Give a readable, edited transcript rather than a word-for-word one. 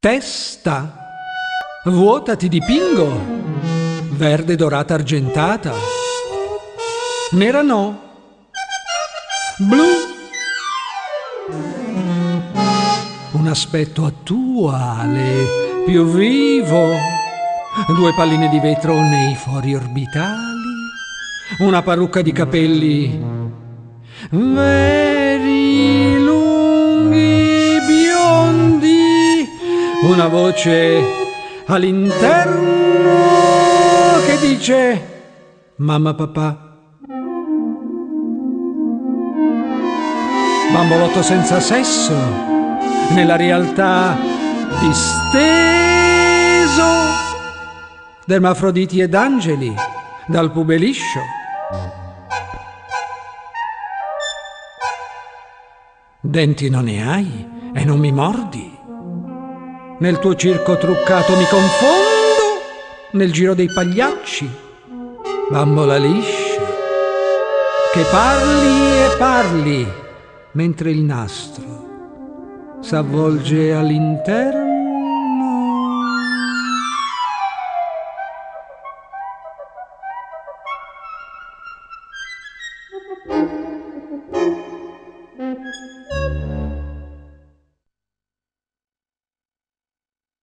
Testa, vuota ti dipingo, verde dorata argentata, nera no, blu, un aspetto attuale, più vivo, due palline di vetro nei fori orbitali, una parrucca di capelli veri, lunghi, biondi, una voce all'interno che dice mamma papà. Bambolotto senza sesso, nella realtà disteso, d'ermafroditi ed angeli, dal pube liscio. Denti non ne hai e non mi mordi. Nel tuo circo truccato mi confondo, nel giro dei pagliacci. Bambola liscia, che parli e parli, mentre il nastro s'avvolge all'interno.